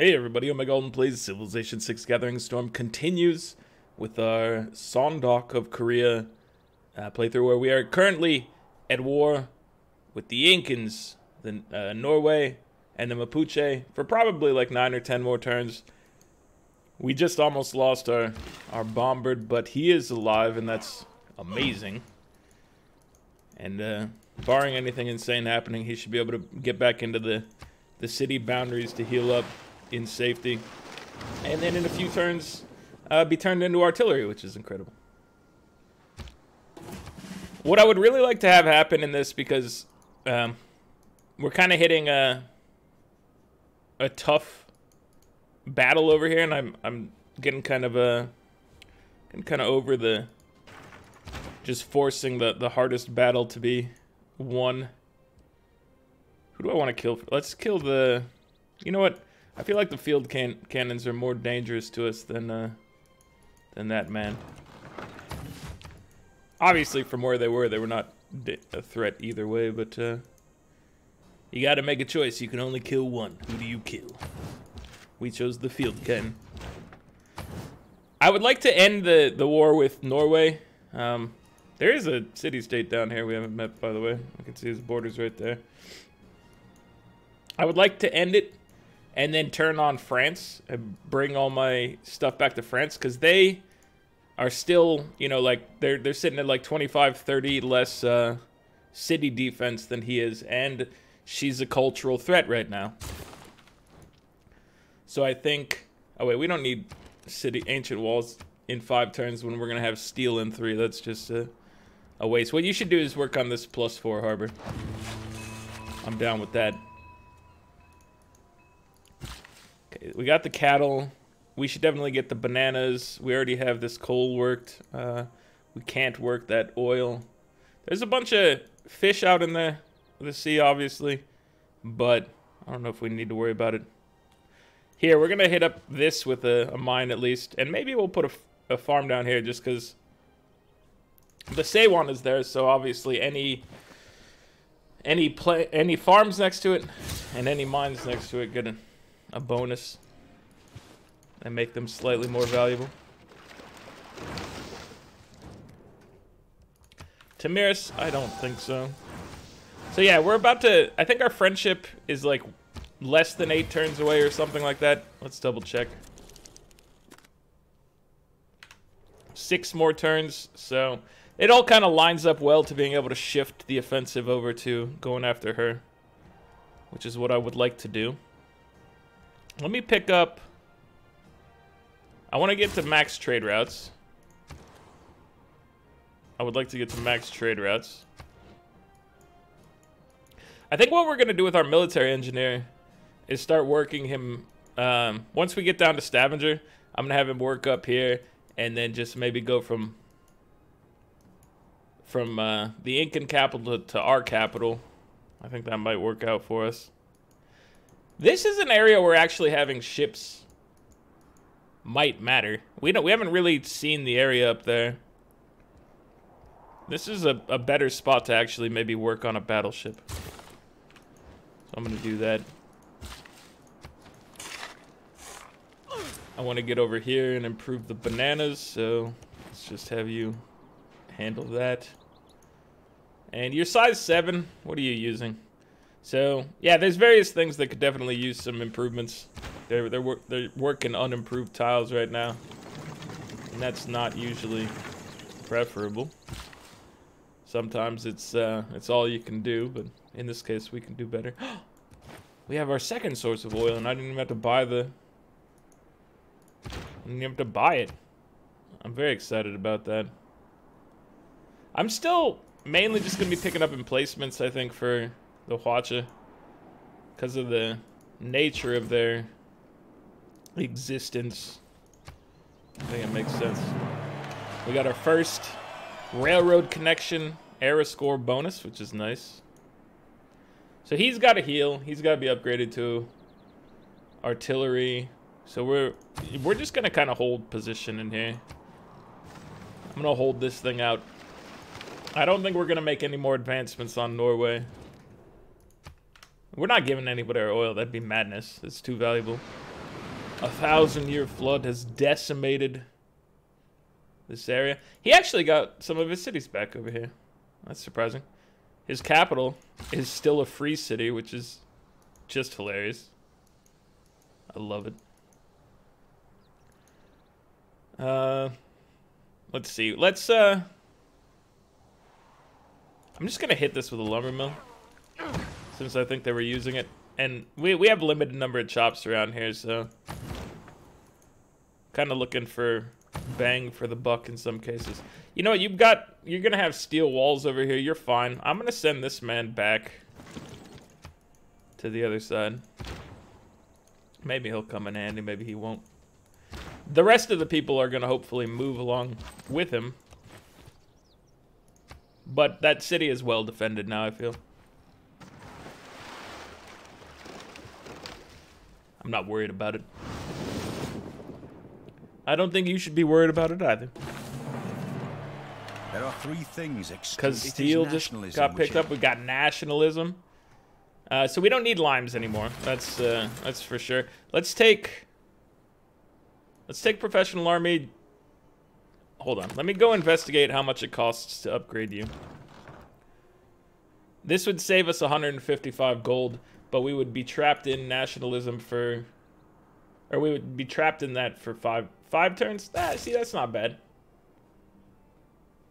Hey everybody, Omega Alden plays Civilization 6 Gathering Storm continues with our Sondok of Korea playthrough, where we are currently at war with the Incans, the Norway, and the Mapuche for probably like 9 or 10 more turns. We just almost lost our Bombard, but he is alive, and that's amazing. And barring anything insane happening, he should be able to get back into the city boundaries to heal up in safety, and then in a few turns be turned into artillery, which is incredible. What I would really like to have happen in this, because we're kind of hitting a tough battle over here, and I'm getting kind of over the just forcing the hardest battle to be won. Who do I want to kill? Let's kill the, you know what? I feel like the field cannons are more dangerous to us than that man. Obviously, from where they were not a threat either way, but you gotta make a choice. You can only kill one. Who do you kill? We chose the field cannon. I would like to end the war with Norway. There is a city-state down here we haven't met, by the way. I can see his borders right there. I would like to end it and then turn on France and bring all my stuff back to France, because they are still, you know, like they're sitting at like 25, 30 less city defense than he is, and she's a cultural threat right now. So I think, oh wait, we don't need ancient walls in 5 turns when we're gonna have steel in 3. That's just a waste. What you should do is work on this +4 harbor. I'm down with that. Okay, we got the cattle. We should definitely get the bananas. We already have this coal worked. We can't work that oil. There's a bunch of fish out in the sea, obviously, but I don't know if we need to worry about it. Here, we're gonna hit up this with a mine at least, and maybe we'll put a farm down here just because the Seiwan is there. So obviously, any farms next to it and any mines next to it get a bonus and make them slightly more valuable. Tamiris, I don't think so. So yeah, we're about to, I think our friendship is like less than 8 turns away or something like that. Let's double check. 6 more turns, so it all kind of lines up well to being able to shift the offensive over to going after her, which is what I would like to do. Let me pick up, I want to get to max trade routes. I would like to get to max trade routes. I think what we're going to do with our military engineer is start working him, once we get down to Stavanger, I'm going to have him work up here and then just maybe go from the Incan capital to our capital. I think that might work out for us. This is an area where actually having ships might matter. We haven't really seen the area up there. This is a better spot to actually maybe work on a battleship. So I'm gonna do that. I want to get over here and improve the bananas, so let's just have you handle that. And you're size 7. What are you using? So yeah, there's various things that could definitely use some improvements. They're working unimproved tiles right now, and that's not usually preferable. Sometimes it's all you can do, but in this case we can do better. We have our second source of oil, and I didn't even have to buy it. I'm very excited about that. I'm still mainly just gonna be picking up emplacements, I think, for the Huacha, because of the nature of their existence. I think it makes sense. We got our first railroad connection era score bonus, which is nice. So he's got to heal. He's got to be upgraded to artillery. So we're just gonna kind of hold position in here. I'm gonna hold this thing out. I don't think we're gonna make any more advancements on Norway. We're not giving anybody our oil. That'd be madness. It's too valuable. A 1,000-year flood has decimated this area. He actually got some of his cities back over here. That's surprising. His capital is still a free city, which is just hilarious. I love it. Let's see. I'm just gonna hit this with a lumber mill, since I think they were using it. And we have a limited number of chops around here, so kind of looking for bang for the buck in some cases. You know what, you're gonna have steel walls over here, you're fine. I'm gonna send this man back to the other side. Maybe he'll come in handy, maybe he won't. The rest of the people are gonna hopefully move along with him. But that city is well defended now, I feel. I'm not worried about it. I don't think you should be worried about it either. There are three things. Because steel just got picked up. We got nationalism. So we don't need limes anymore. That's for sure. Let's take professional army. Hold on. Let me go investigate how much it costs to upgrade you. This would save us 155 gold, but we would be trapped in nationalism for, or we would be trapped in that for five turns. See, that's not bad.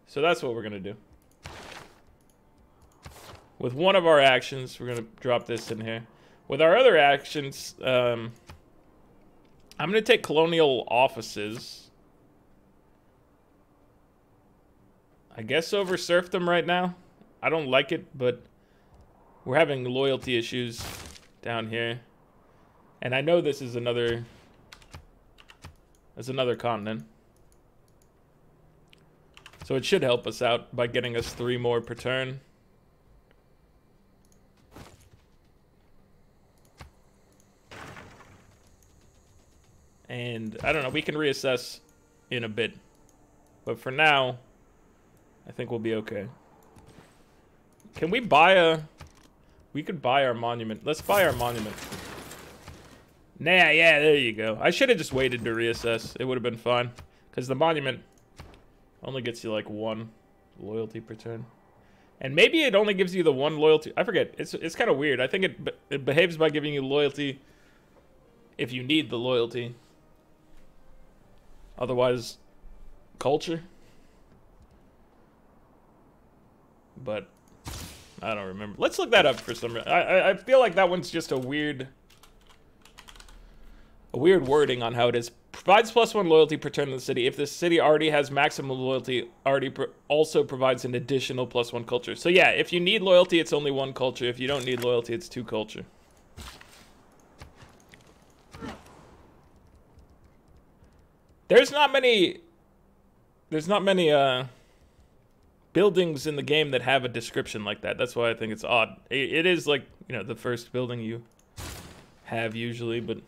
So that's what we're gonna do. With one of our actions, we're gonna drop this in here. With our other actions, I'm gonna take colonial offices. I guess over serfdom right now. I don't like it, but we're having loyalty issues down here. And I know this is another continent. So it should help us out by getting us 3 more per turn. And I don't know, we can reassess in a bit. But for now, I think we'll be okay. Can we buy a... We could buy our monument. Let's buy our monument. Nah, yeah, there you go. I should have just waited to reassess. It would have been fine. Because the monument only gets you like 1 loyalty per turn. And maybe it only gives you the 1 loyalty. I forget. It's kind of weird. I think it behaves by giving you loyalty if you need the loyalty. Otherwise, culture. But I don't remember. Let's look that up for some reason. I feel like that one's just a weird wording on how it is. Provides +1 loyalty per turn in the city. If the city already has maximum loyalty, also provides an additional +1 culture. So yeah, if you need loyalty, it's only 1 culture. If you don't need loyalty, it's 2 culture. There's not many buildings in the game that have a description like that. That's why I think it's odd. It is like, you know, the first building you have usually, but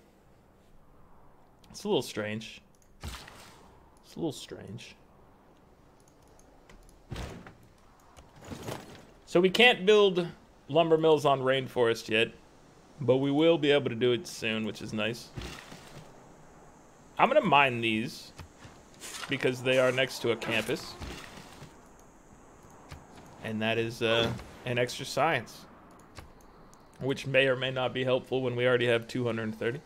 it's a little strange. It's a little strange. So we can't build lumber mills on rainforest yet, but we will be able to do it soon, which is nice. I'm gonna mine these because they are next to a campus. And that is an extra science, which may or may not be helpful when we already have 230.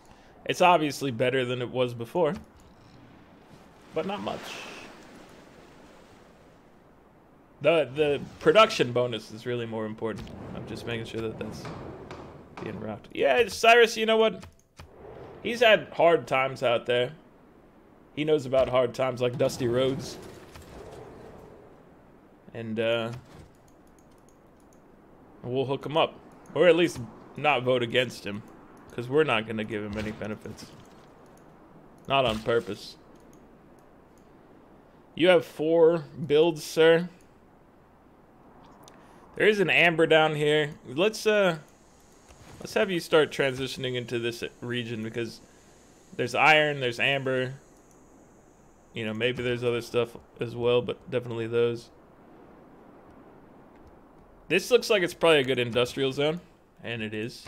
It's obviously better than it was before, but not much. The production bonus is really more important. I'm just making sure that that's being rocked. Yeah, Cyrus, you know what? He's had hard times out there. He knows about hard times like dusty roads. And we'll hook him up. Or at least not vote against him. Because we're not going to give him any benefits. Not on purpose. You have 4 builds, sir. There is an amber down here. Let's have you start transitioning into this region, because there's iron, there's amber. You know, maybe there's other stuff as well, but definitely those. This looks like it's probably a good industrial zone, and it is.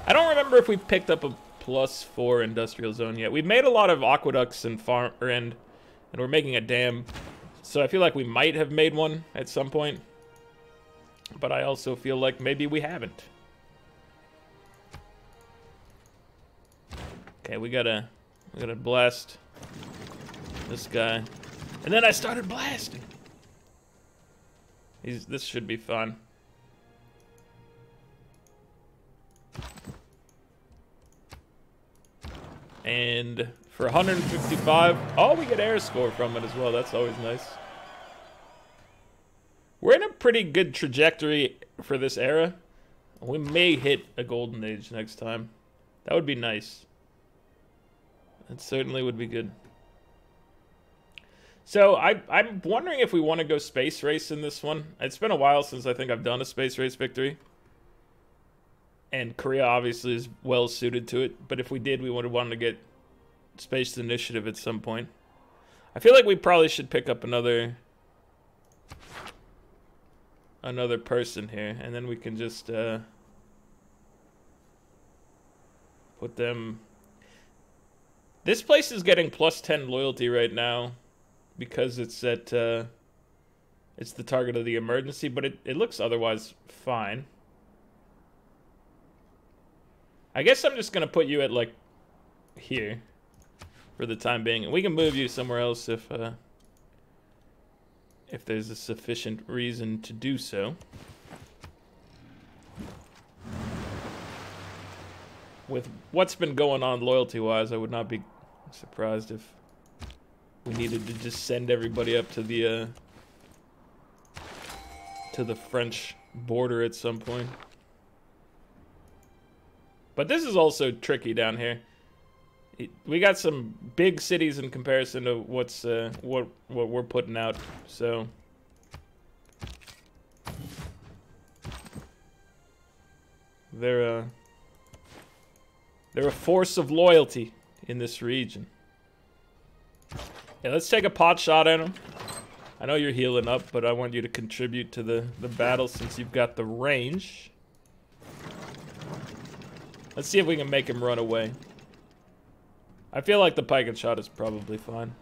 I don't remember if we picked up a +4 industrial zone yet. We've made a lot of aqueducts and and we're making a dam. So I feel like we might have made one at some point. But I also feel like maybe we haven't. Okay, we gotta blast this guy. And then I started blasting. This should be fun. And for 155, oh, we get air score from it as well. That's always nice. We're in a pretty good trajectory for this era. We may hit a golden age next time. That would be nice. That certainly would be good. So I'm wondering if we want to go space race in this one. It's been a while since I think I've done a space race victory. And Korea obviously is well suited to it. But if we did, we would have wanted to get space initiative at some point. I feel like we probably should pick up another person here. And then we can just put them... This place is getting +10 loyalty right now. Because it's at, it's the target of the emergency, but it looks otherwise fine. I guess I'm just gonna put you at, like, here for the time being. And we can move you somewhere else if there's a sufficient reason to do so. With what's been going on loyalty-wise, I would not be surprised if we needed to just send everybody up to the French border at some point. But this is also tricky down here. We got some big cities in comparison to what we're putting out. So they're a force of loyalty in this region. Yeah, let's take a pot shot at him. I know you're healing up, but I want you to contribute to the battle since you've got the range. Let's see if we can make him run away. I feel like the pike and shot is probably fine.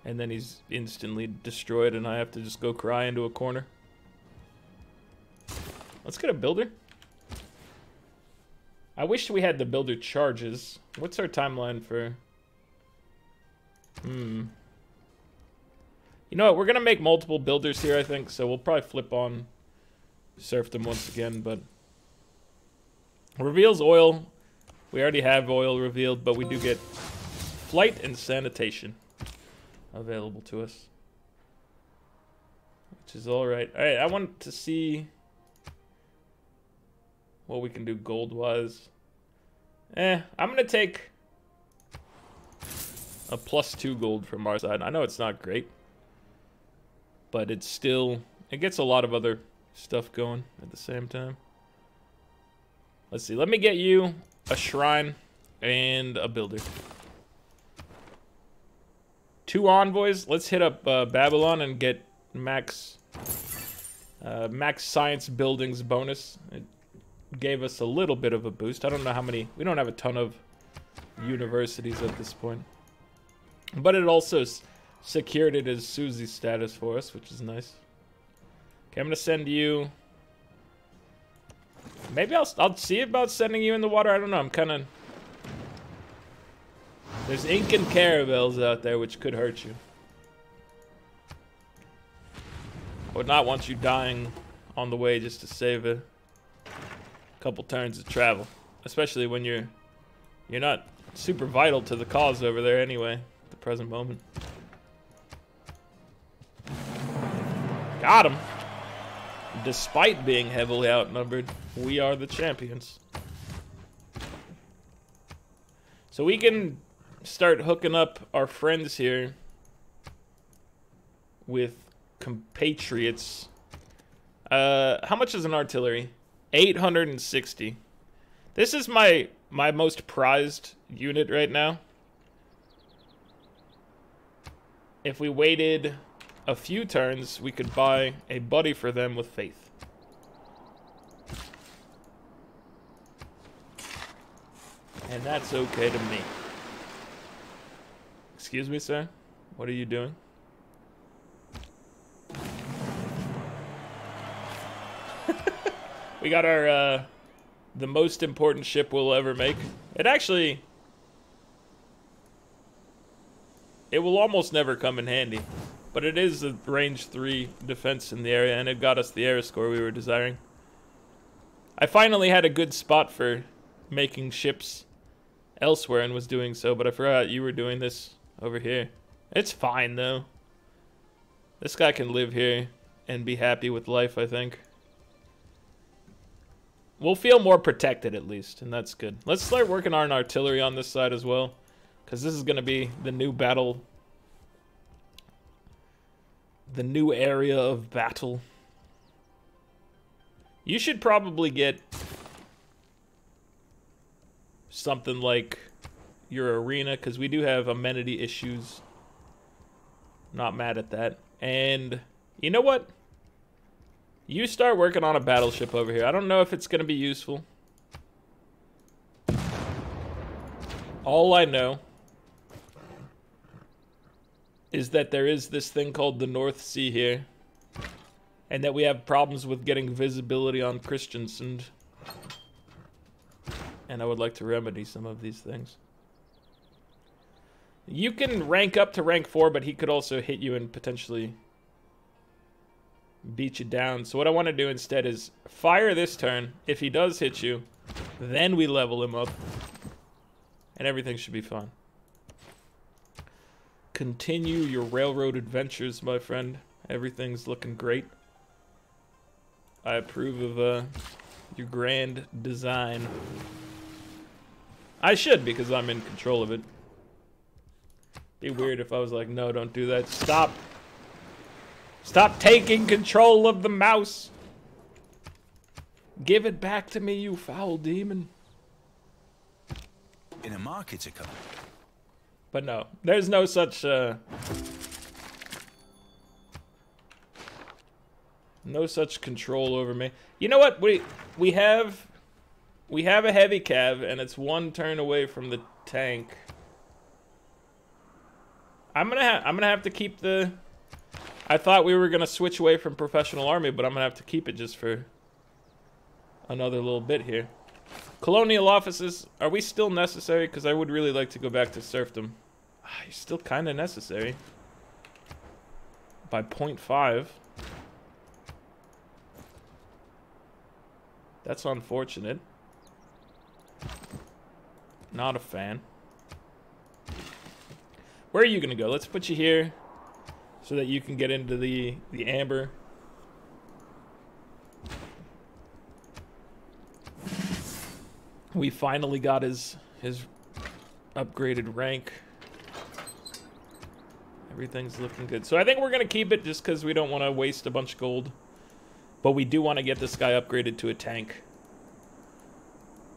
And then he's instantly destroyed and I have to just go cry into a corner. Let's get a builder. I wish we had the builder charges. What's our timeline for... You know what? We're gonna make multiple builders here, I think. So we'll probably flip on serfdom once again. But reveals oil. We already have oil revealed, but we do get flight and sanitation available to us, which is all right. All right, I want to see what we can do gold-wise. I'm gonna take a +2 gold from our side. I know it's not great, but it's still... It gets a lot of other stuff going at the same time. Let's see. Let me get you a shrine and a builder. 2 envoys. Let's hit up Babylon and get max science buildings bonus. It gave us a little bit of a boost. I don't know how many... We don't have a ton of universities at this point. But it also secured it as Susie status for us, which is nice. Okay, I'm gonna send you... Maybe I'll see about sending you in the water. I don't know, I'm kind of... There's Incan caravels out there which could hurt you. I would not want you dying on the way just to save a couple turns of travel. Especially when you're not super vital to the cause over there anyway. The present moment. Got him. Despite being heavily outnumbered, we are the champions. So we can start hooking up our friends here with compatriots. How much is an artillery? 860. This is my most prized unit right now. If we waited a few turns, we could buy a buddy for them with faith. And that's okay to me. Excuse me, sir? What are you doing? We got our, the most important ship we'll ever make. It actually... It will almost never come in handy. But it is a range 3 defense in the area, and it got us the air score we were desiring. I finally had a good spot for making ships elsewhere and was doing so, but I forgot you were doing this over here. It's fine, though. This guy can live here and be happy with life, I think. We'll feel more protected, at least, and that's good. Let's start working on artillery on this side as well, because this is going to be the new battle. The new area of battle. You should probably get something like your arena, because we do have amenity issues. Not mad at that. And you know what? You start working on a battleship over here. I don't know if it's going to be useful. All I know is that there is this thing called the North Sea here, and that we have problems with getting visibility on Christiansand. And I would like to remedy some of these things. You can rank up to rank 4, but he could also hit you and potentially beat you down. So what I want to do instead is fire this turn. If he does hit you, then we level him up. And everything should be fine. Continue your railroad adventures, my friend. Everything's looking great. I approve of your grand design. I should, because I'm in control of it. Be weird if I was like, no, don't do that. Stop. Stop taking control of the mouse. Give it back to me, you foul demon. In a market economy. But no, there's no such no such control over me. You know what? We have a heavy cav, and it's one turn away from the tank. I'm gonna have to keep the. I thought we were gonna switch away from professional army, but I'm gonna have to keep it just for another little bit here. Colonial offices, are we still necessary? Because I would really like to go back to serfdom. You're still kind of necessary. By 0.5. That's unfortunate. Not a fan. Where are you gonna go? Let's put you here so that you can get into the amber. We finally got his upgraded rank. Everything's looking good. So I think we're gonna keep it just because we don't want to waste a bunch of gold. But we do want to get this guy upgraded to a tank.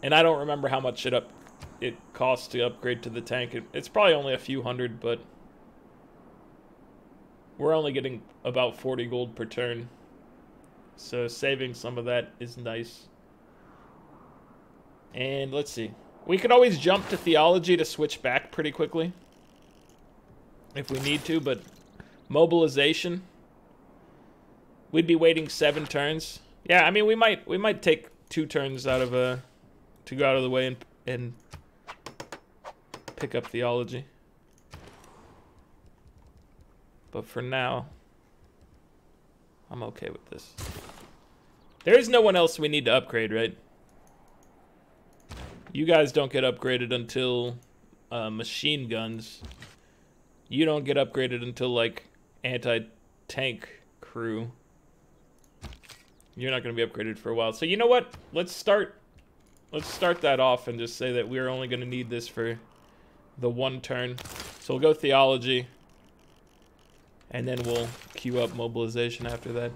And I don't remember how much it costs to upgrade to the tank. It's probably only a few hundred, but we're only getting about 40 gold per turn. So saving some of that is nice. And let's see. We could always jump to theology to switch back pretty quickly. If we need to, but mobilization. We'd be waiting 7 turns. Yeah, I mean we might take 2 turns out of to go out of the way and pick up theology. But for now, I'm okay with this. There is no one else we need to upgrade, right? You guys don't get upgraded until machine guns. You don't get upgraded until like anti-tank crew. You're not going to be upgraded for a while. So you know what? Let's start that off and just say that we're only going to need this for the 1 turn. So we'll go theology. And then we'll queue up mobilization after that.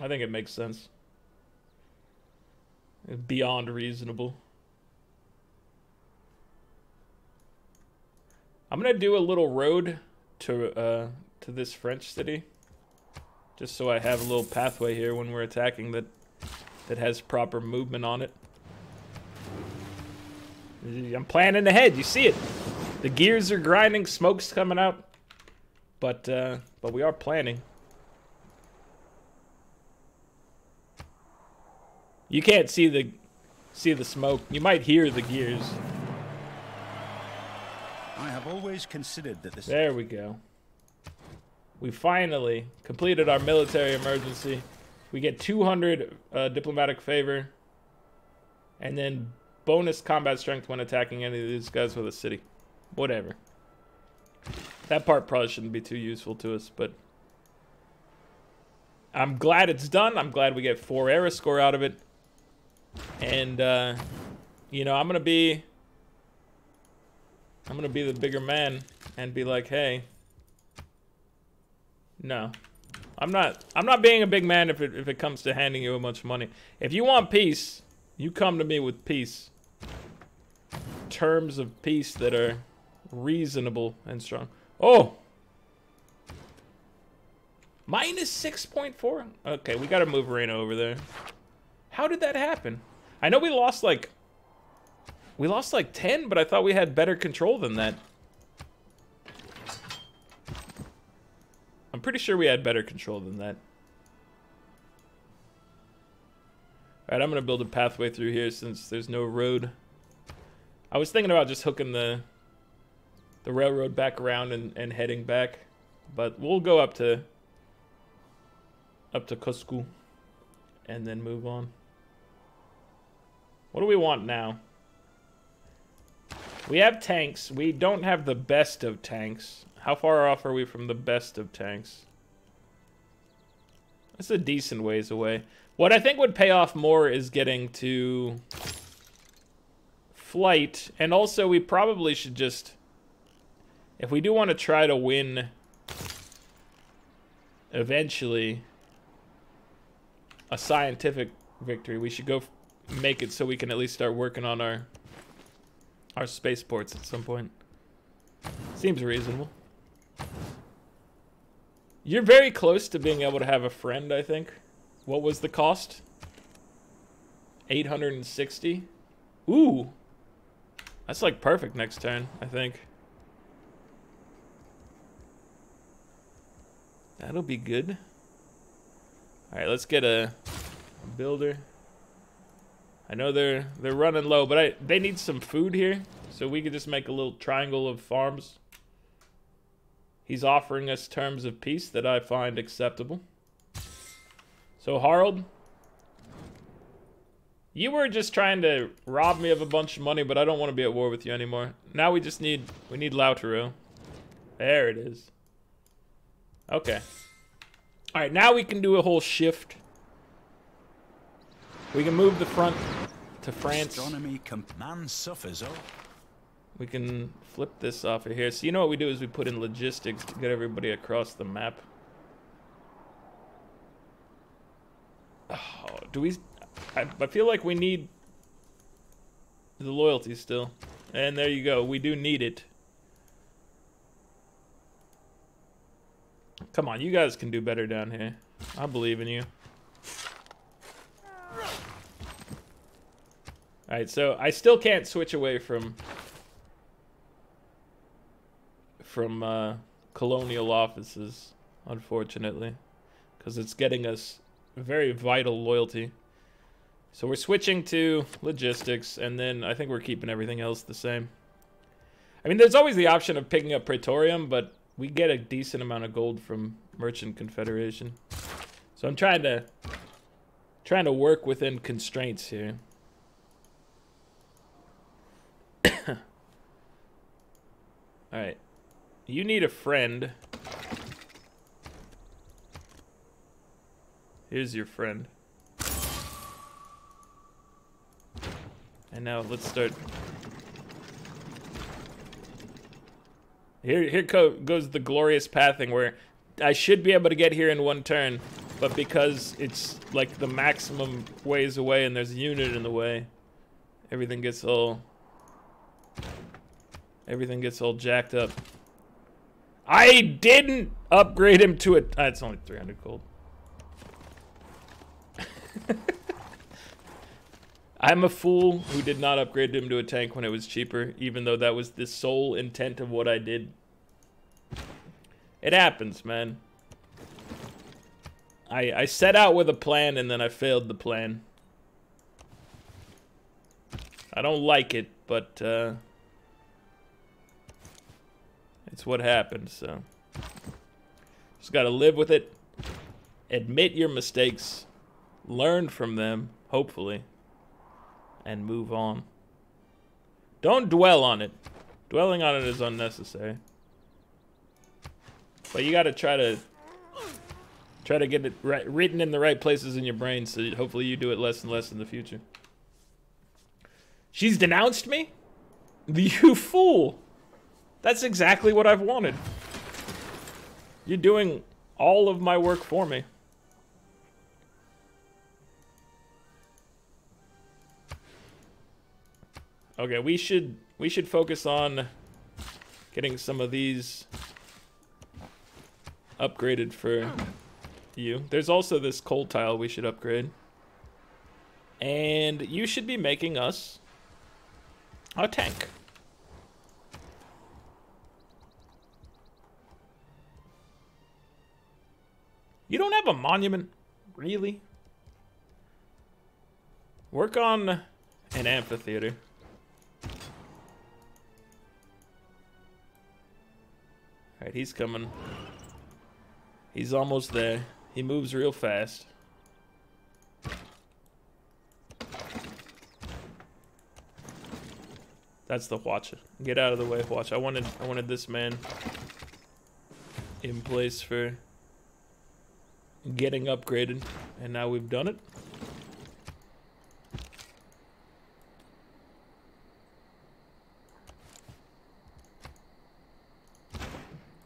I think it makes sense. Beyond reasonable. I'm gonna do a little road to this French city, just so I have a little pathway here when we're attacking that has proper movement on it. I'm planning ahead. You see it. The gears are grinding. Smoke's coming out. But we are planning. You can't see the smoke. You might hear the gears. I have always considered that this. There we go. We finally completed our military emergency. We get 200 diplomatic favor. And then bonus combat strength when attacking any of these guys with a city. Whatever. That part probably shouldn't be too useful to us, but I'm glad it's done. I'm glad we get 4 era score out of it. And you know, I'm gonna be the bigger man and be like, hey, no, I'm not being a big man if it comes to handing you a bunch of money. If you want peace, you come to me with peace. Terms of peace that are reasonable and strong. Oh, minus 6.4. Okay, we gotta move Reno over there. How did that happen? I know we lost like 10, but I thought we had better control than that. I'm pretty sure we had better control than that. Alright, I'm gonna build a pathway through here since there's no road. I was thinking about just hooking the railroad back around and heading back, but we'll go up to Cusco and then move on. What do we want now? We have tanks. We don't have the best of tanks. How far off are we from the best of tanks? That's a decent ways away. What I think would pay off more is getting to flight, and also we probably should just, if we do want to try to win eventually a scientific victory, we should go make it so we can at least start working on our spaceports at some point. Seems reasonable. You're very close to being able to have a friend, I think. What was the cost? 860? Ooh. That's like perfect next turn, I think. That'll be good. Alright, let's get a builder. I know they're running low, but they need some food here, so we could just make a little triangle of farms. He's offering us terms of peace that I find acceptable. So Harold, you were just trying to rob me of a bunch of money, but I don't want to be at war with you anymore. Now we need Lautaro. There it is. Okay. All right, now we can do a whole shift. We can move the front to France. Man suffers. We can flip this off of here. So you know what we do is we put in logistics to get everybody across the map. Oh, do we? I feel like we need the loyalty still. And there you go. We do need it. Come on, you guys can do better down here. I believe in you. Alright, so I still can't switch away from colonial offices, unfortunately, because it's getting us very vital loyalty. So we're switching to logistics, and then I think we're keeping everything else the same. I mean, there's always the option of picking up Praetorium, but we get a decent amount of gold from Merchant Confederation. So I'm trying to work within constraints here. Alright. You need a friend. Here's your friend. And now let's start. Here goes the glorious pathing where I should be able to get here in one turn, but because it's like the maximum ways away and there's a unit in the way, everything gets all jacked up. I didn't upgrade him to it. It's only 300 gold. I'm a fool who did not upgrade him to a tank when it was cheaper, even though that was the sole intent of what I did. It happens, man. I set out with a plan and then I failed the plan. I don't like it, but it's what happened, so just gotta live with it. Admit your mistakes, learn from them, hopefully, and move on. Don't dwell on it. Dwelling on it is unnecessary. But you gotta try to get it right, written in the right places in your brain, so hopefully you do it less and less in the future. She's denounced me? You fool! That's exactly what I've wanted. You're doing all of my work for me. Okay, we should focus on getting some of these upgraded for you. There's also this coal tile we should upgrade. And you should be making us a tank. You don't have a monument? Really? Work on an amphitheater. Alright, he's coming. He's almost there. He moves real fast. That's the watch. Get out of the way, watch. I wanted this man in place for getting upgraded, and now we've done it.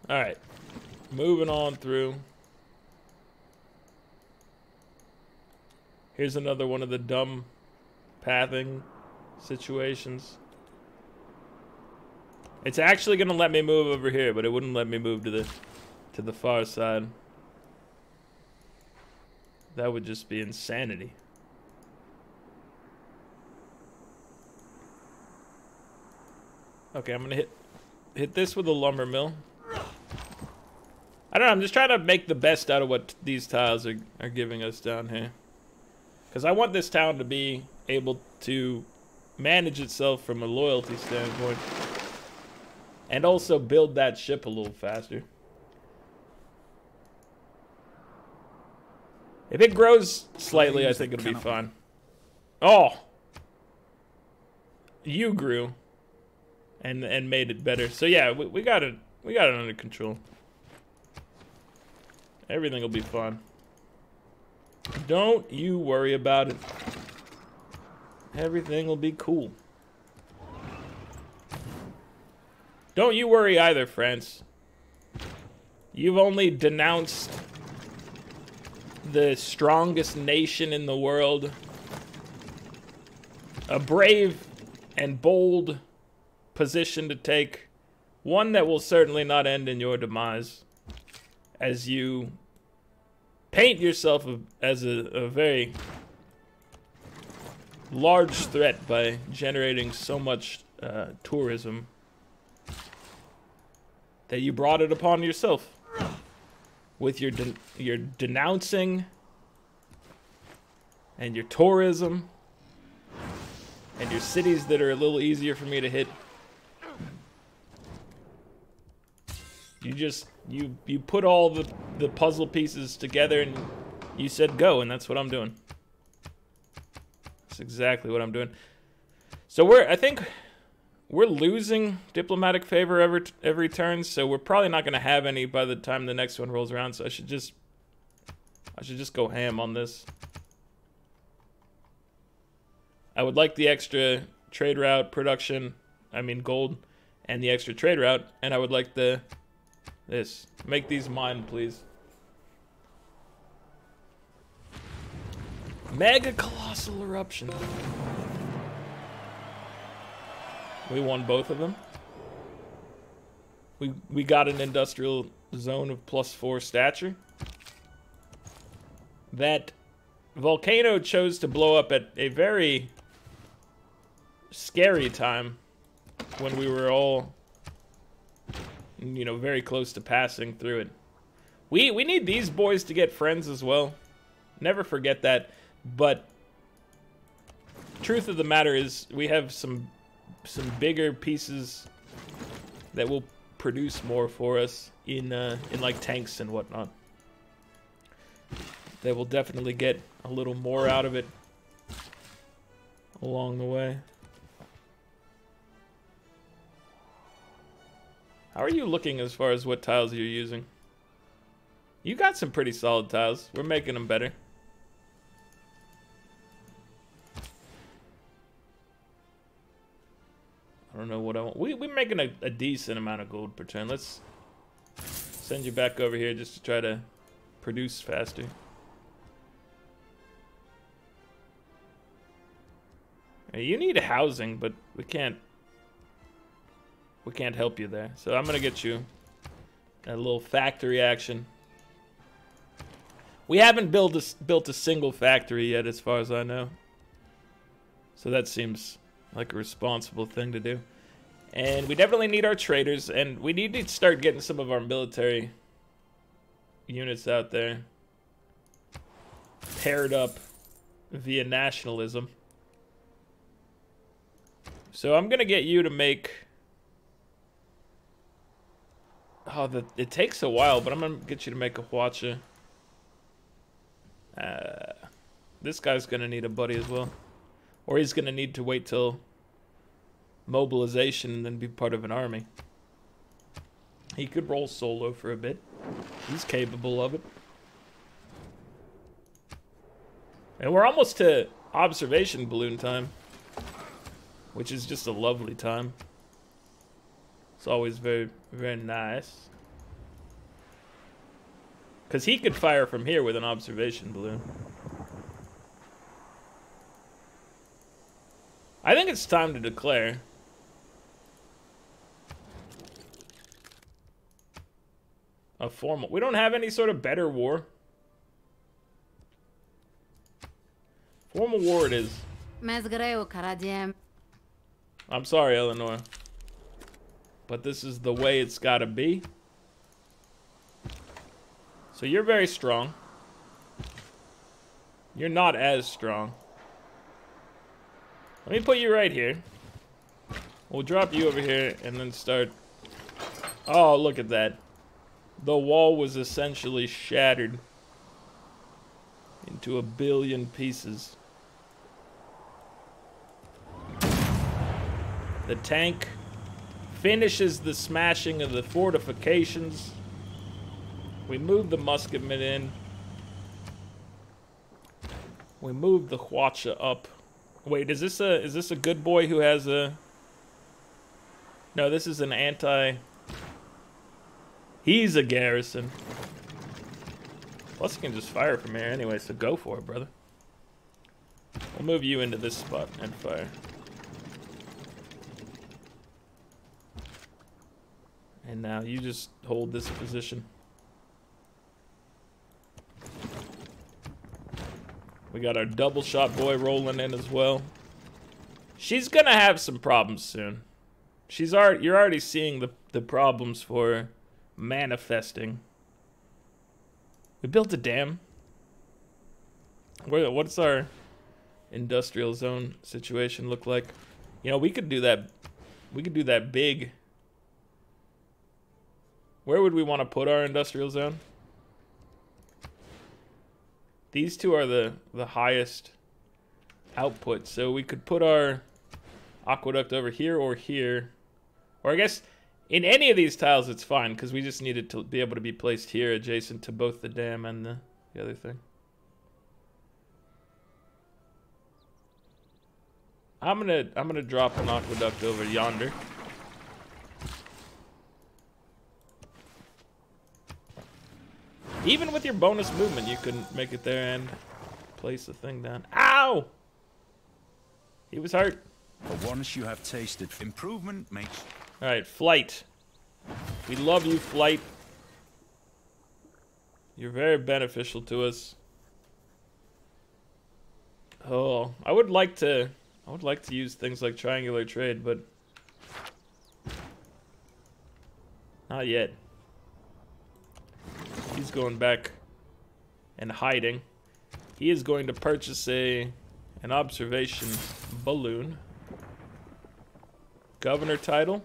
All right, moving on through. Here's another one of the dumb pathing situations. It's actually gonna let me move over here, but it wouldn't let me move to the far side. That would just be insanity. Okay, I'm gonna hit this with a lumber mill. I don't know, I'm just trying to make the best out of what these tiles are giving us down here. Because I want this town to be able to manage itself from a loyalty standpoint. And also build that ship a little faster. If it grows slightly, I think it'll be fine. Oh! You grew. And made it better. So yeah, we got it under control. Everything will be fine. Don't you worry about it. Everything will be cool. Don't you worry either, France. You've only denounced the strongest nation in the world. A brave and bold position to take. One that will certainly not end in your demise. As you paint yourself as a very large threat by generating so much tourism that you brought it upon yourself with your denouncing and your tourism and your cities that are a little easier for me to hit. You put all the puzzle pieces together and you said go, and that's what I'm doing. That's exactly what I'm doing. So I think we're losing diplomatic favor every turn, so we're probably not gonna have any by the time the next one rolls around, so I should just go ham on this. I would like the extra trade route production, I mean gold, and the extra trade route, and I would like this. Make these mine, please. Mega Colossal Eruption. We won both of them. We got an industrial zone of +4 stature. That volcano chose to blow up at a very scary time when we were all, you know, very close to passing through it. We need these boys to get friends as well. Never forget that. But truth of the matter is, we have some bigger pieces that will produce more for us in like tanks and whatnot. They will definitely get a little more out of it along the way. How are you looking as far as what tiles you're using? You got some pretty solid tiles. We're making them better. I don't know what I want. We're making a decent amount of gold per turn. Let's send you back over here just to try to produce faster. Hey, you need housing, but we can't help you there. So I'm gonna get you a little factory action. We haven't built a single factory yet, as far as I know. So that seems like a responsible thing to do. And we definitely need our traders, and we need to start getting some of our military units out there paired up via nationalism. So I'm gonna get you to make... Oh, it takes a while, but I'm gonna get you to make a Huacha. This guy's gonna need a buddy as well. Or he's gonna need to wait till mobilization and then be part of an army. He could roll solo for a bit. He's capable of it. And we're almost to observation balloon time, which is just a lovely time. It's always very, very nice. Because he could fire from here with an observation balloon. I think it's time to declare. A formal... We don't have any sort of better war. Formal war it is. I'm sorry, Eleanor. But this is the way it's gotta be. So you're very strong. You're not as strong. Let me put you right here. We'll drop you over here and then start... Oh, look at that. The wall was essentially shattered into a billion pieces. The tank finishes the smashing of the fortifications. We move the musketmen in. We move the Huacha up. Wait, is this a good boy who has a... No, this is an anti... He's a garrison. Plus, he can just fire from here anyway, so go for it, brother. We'll move you into this spot and fire. And now you just hold this position. We got our double shot boy rolling in as well. She's gonna have some problems soon. You're already seeing the problems for her manifesting. We built a dam. What's our industrial zone situation look like? You know, we could do that. We could do that big. Where would we want to put our industrial zone? These two are the highest output, so we could put our aqueduct over here or here. Or I guess in any of these tiles it's fine, because we just need it to be able to be placed here adjacent to both the dam and the other thing. I'm gonna drop an aqueduct over yonder. Even with your bonus movement, you couldn't make it there and place the thing down. Ow! He was hurt. For once you have tasted improvement makes... Alright, flight. We love you, flight. You're very beneficial to us. Oh, I would like to I would like to use things like triangular trade, but not yet. He's going back and hiding. He is going to purchase an observation balloon. Governor title.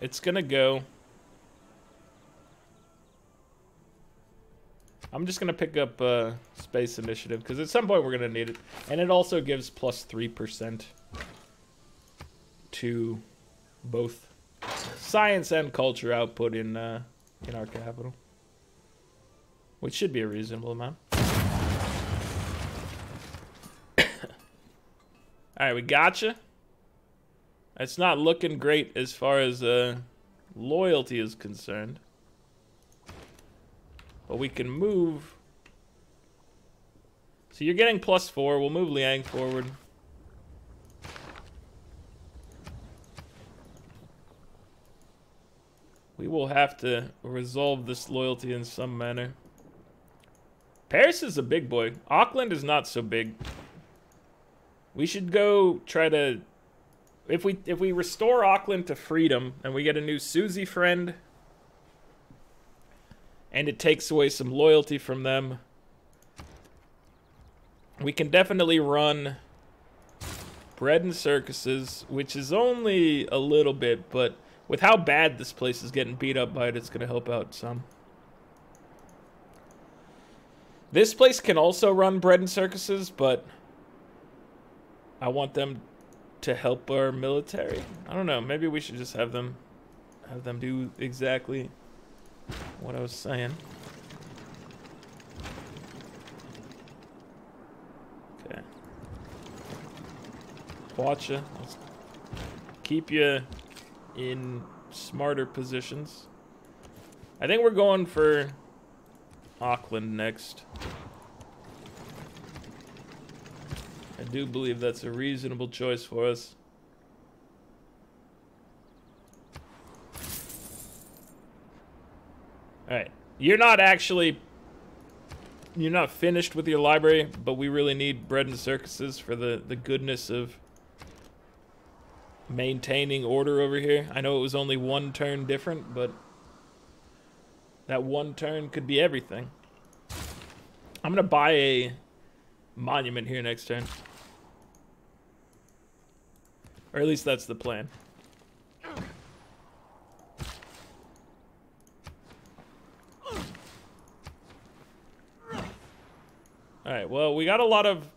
It's gonna go. I'm just gonna pick up space initiative because at some point we're gonna need it, and it also gives plus 3% to both science and culture output in our capital, which should be a reasonable amount. All right, we gotcha. It's not looking great as far as loyalty is concerned. But we can move. So you're getting +4. We'll move Liang forward. We will have to resolve this loyalty in some manner. Paris is a big boy. Auckland is not so big. We should go try to... If we restore Auckland to freedom and we get a new Susie friend, and it takes away some loyalty from them, we can definitely run bread and circuses, which is only a little bit, but with how bad this place is getting beat up by it, it's going to help out some. This place can also run bread and circuses, but I want them to help our military. I don't know. Maybe we should just have them do exactly what I was saying. Okay. Watch ya. Let's keep you in smarter positions. I think we're going for Auckland next. I do believe that's a reasonable choice for us. Alright. You're not finished with your library, but we really need bread and circuses for the goodness of maintaining order over here. I know it was only one turn different, but that one turn could be everything. I'm gonna buy a monument here next turn. Or at least that's the plan. Alright, well, we got a lot of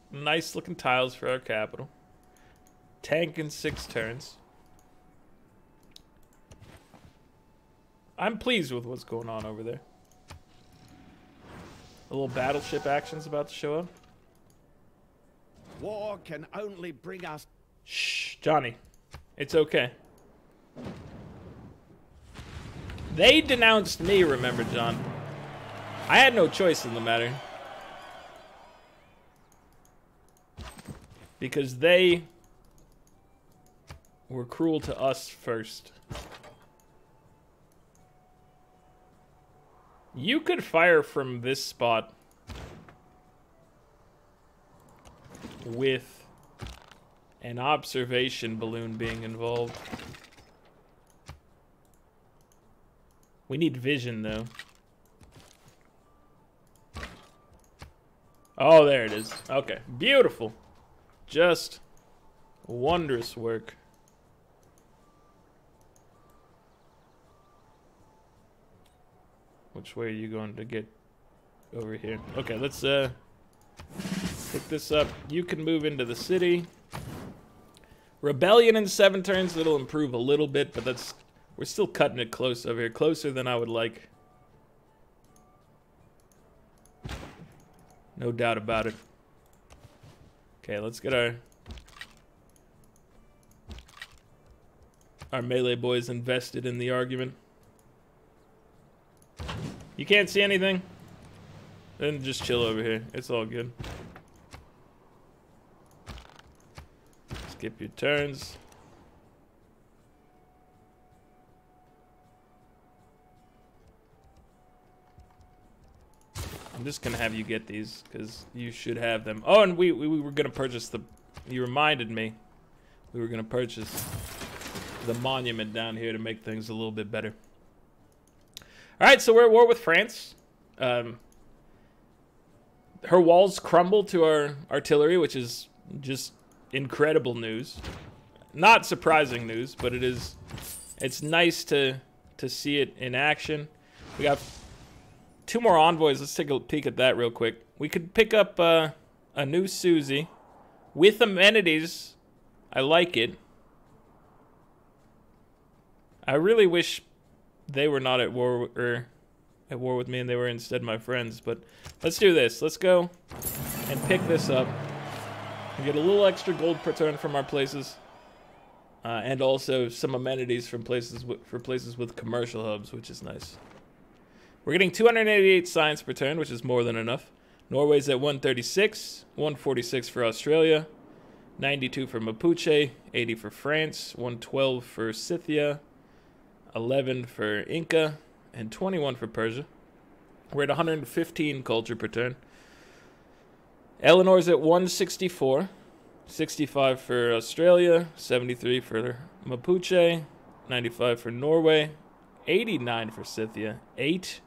nice looking tiles for our capital. Tank in 6 turns. I'm pleased with what's going on over there. A little battleship action's about to show up. War can only bring us... Shh, Johnny. It's okay. They denounced me, remember, John. I had no choice in the matter. Because they were cruel to us first. You could fire from this spot with an observation balloon being involved. We need vision, though. Oh, there it is. Okay, beautiful. Just wondrous work. Which way are you going to get over here? Okay, let's pick this up. You can move into the city. Rebellion in 7 turns, it'll improve a little bit, but we're still cutting it close over here. Closer than I would like. No doubt about it. Okay, let's get our melee boys invested in the argument. You can't see anything? Then just chill over here. It's all good. Skip your turns. I'm just gonna have you get these because you should have them. Oh, and we were gonna purchase the. You reminded me. We were gonna purchase the monument down here to make things a little bit better. All right, so we're at war with France. Her walls crumble to our artillery, which is just incredible news. Not surprising news, but it's nice to see it in action. We got 2 more envoys. Let's take a peek at that real quick. We could pick up a new Susie with amenities. I like it. I really wish they were not at war with me and they were instead my friends. But let's do this. Let's go and pick this up. We get a little extra gold per turn from our places, and also some amenities from places with commercial hubs, which is nice. We're getting 288 science per turn, which is more than enough. Norway's at 136, 146 for Australia, 92 for Mapuche, 80 for France, 112 for Scythia, 11 for Inca, and 21 for Persia. We're at 115 culture per turn. Eleanor's at 164, 65 for Australia, 73 for Mapuche, 95 for Norway, 89 for Scythia, 8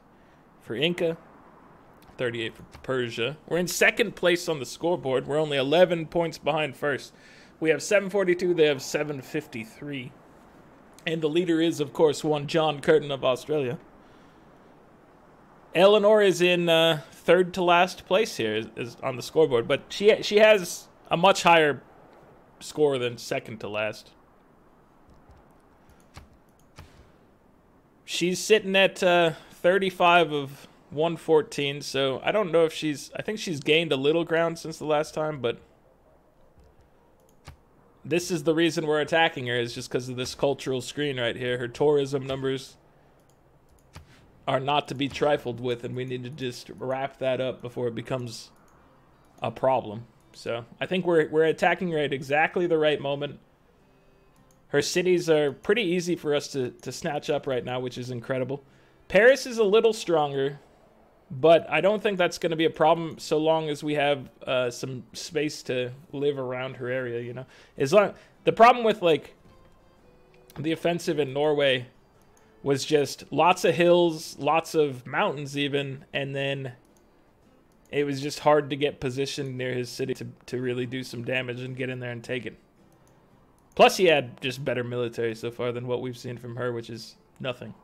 for Inca, 38 for Persia. We're in second place on the scoreboard. We're only 11 points behind first. We have 742, they have 753. And the leader is, of course, one John Curtin of Australia. Eleanor is in third to last place here is on the scoreboard, but she has a much higher score than second to last. She's sitting at 35 of 114, so I don't know if I think she's gained a little ground since the last time, but this is the reason we're attacking her, is just because of this cultural screen right here. Her tourism numbers are not to be trifled with, and we need to just wrap that up before it becomes a problem. So I think we're attacking her at exactly the right moment. Her cities are pretty easy for us to snatch up right now, which is incredible. Paris is a little stronger, but I don't think that's going to be a problem so long as we have some space to live around her area, you know. The problem with, like, the offensive in Norway was just lots of hills, lots of mountains even, and then it was just hard to get positioned near his city to really do some damage and get in there and take it. Plus, he had just better military so far than what we've seen from her, which is nothing.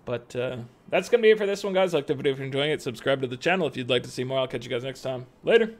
But that's going to be it for this one, guys. Like the video if you're enjoying it. Subscribe to the channel if you'd like to see more. I'll catch you guys next time. Later.